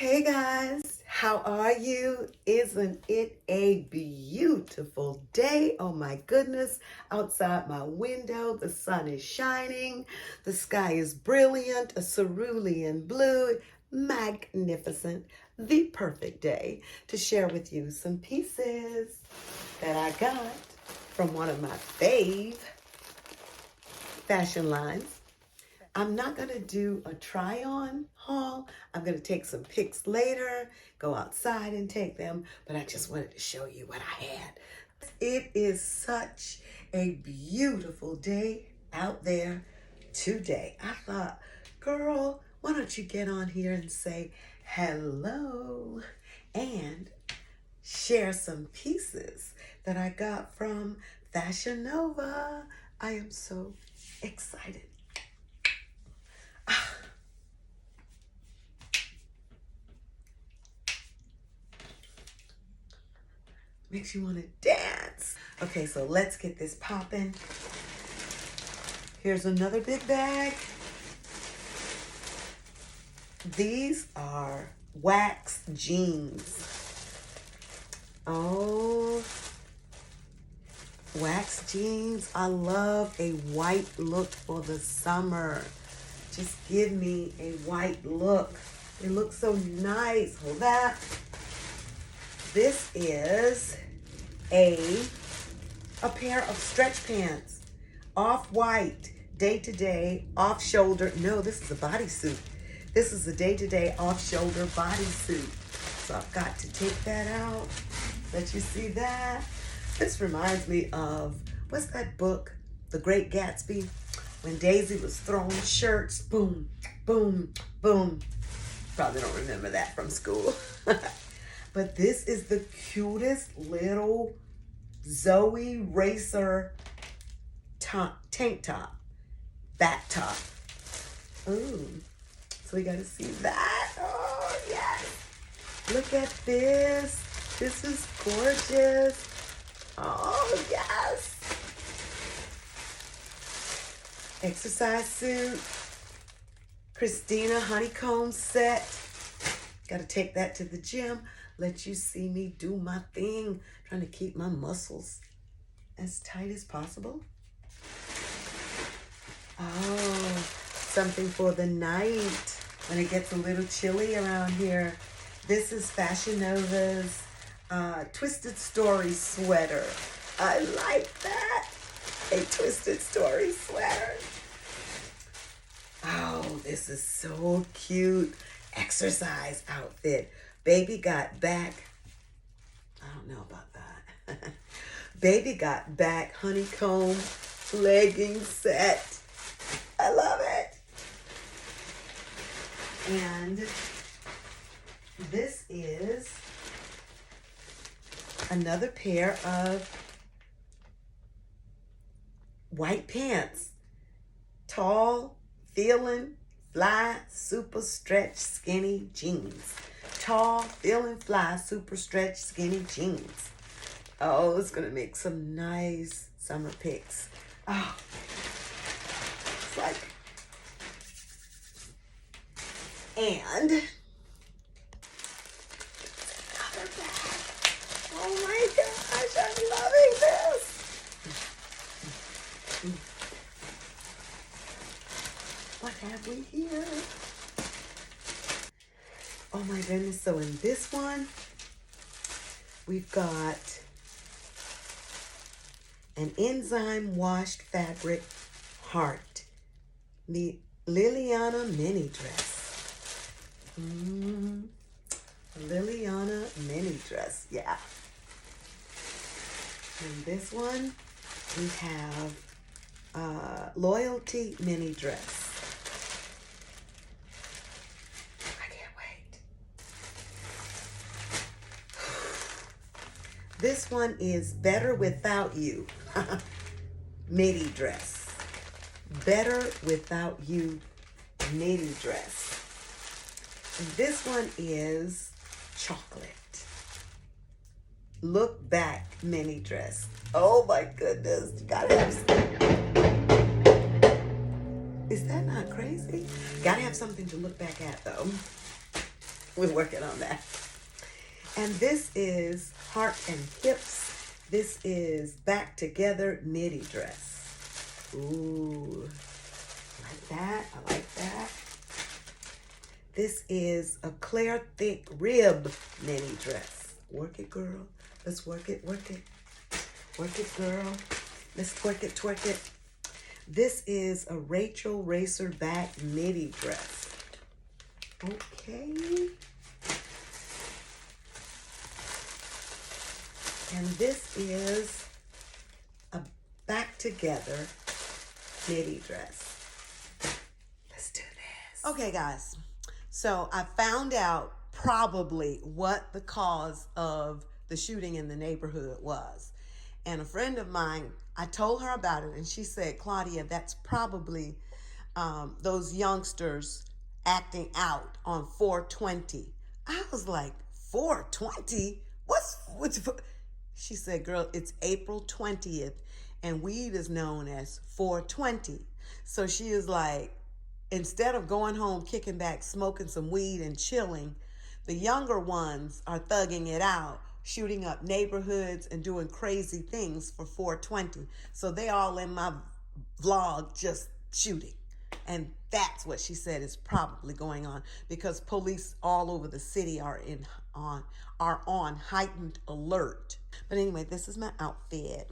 Hey guys, how are you? Isn't it a beautiful day? Oh my goodness, outside my window, the sun is shining, the sky is brilliant, a cerulean blue, magnificent, the perfect day to share with you some pieces that I got from one of my fave fashion lines. I'm not going to do a try on haul. I'm going to take some pics later, go outside and take them, but I just wanted to show you what I had. It is such a beautiful day out there today. I thought, girl, why don't you get on here and say hello and share some pieces that I got from Fashion Nova. I am so excited. Makes you want to dance. Okay, so let's get this popping. Here's another big bag. These are wax jeans. Oh, wax jeans. I love a white look for the summer. Just give me a white look. They look so nice. Hold that. This is a pair of stretch pants, off-white, day-to-day, off-shoulder. No, this is a bodysuit. This is a day-to-day, off-shoulder bodysuit. So I've got to take that out. Let you see that. This reminds me of, what's that book, The Great Gatsby? When Daisy was throwing shirts, boom, boom, boom. Probably don't remember that from school. But this is the cutest little Zoe Racer tank top, back top. Ooh, so we got to see that. Oh, yes. Look at this. This is gorgeous. Oh, yes. Exercise suit. Christina honeycomb set. Got to take that to the gym. Let you see me do my thing. Trying to keep my muscles as tight as possible. Oh, something for the night when it gets a little chilly around here. This is Fashion Nova's Twisted Story sweater. I like that. A Twisted Story sweater. Oh, this is so cute. Exercise outfit. Baby got back. I don't know about that. Baby got back honeycomb legging set. I love it. And this is another pair of white pants. Tall, feeling fly, super stretch, skinny jeans. Tall, feeling fly, super stretch, skinny jeans. Oh, it's gonna make some nice summer pics. Oh, it's like, and another bag. Oh my gosh, I'm loving this. What have we here? Oh my goodness, so in this one, we've got an enzyme washed fabric heart. The Liliana mini dress. Liliana mini dress, yeah. And this one, we have Loyalty mini dress. This one is Better Without You. Midi dress. Better Without You midi dress. And this one is Chocolate. Look Back mini dress. Oh my goodness. You gotta have something. Is that not crazy? Gotta have something to look back at though. We're working on that. And this is Heart and Hips. This is Back Together Midi Dress. Ooh, like that. I like that. This is a Claire Thick Rib mini dress. Work it, girl. Let's work it, work it. Work it, girl. Let's twerk it, twerk it. This is a Rachel Racerback midi dress. Okay. And this is a Back Together midi dress. Let's do this. Okay, guys. So I found out probably what the cause of the shooting in the neighborhood was. And a friend of mine, I told her about it, and she said, Claudia, that's probably those youngsters acting out on 420. I was like, 420? What's She said, girl, it's April 20th, and weed is known as 420. So she is like, instead of going home, kicking back, smoking some weed and chilling, the younger ones are thugging it out, shooting up neighborhoods and doing crazy things for 420. So they all in my vlog just shooting. And that's what she said is probably going on, because police all over the city are on heightened alert. But anyway, this is my outfit.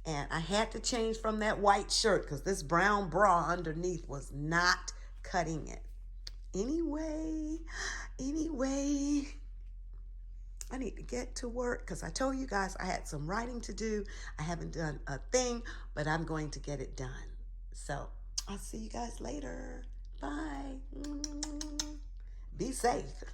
And I had to change from that white shirt because this brown bra underneath was not cutting it. Anyway, I need to get to work because I told you guys I had some writing to do. I haven't done a thing, but I'm going to get it done. So I'll see you guys later. Bye. Be safe.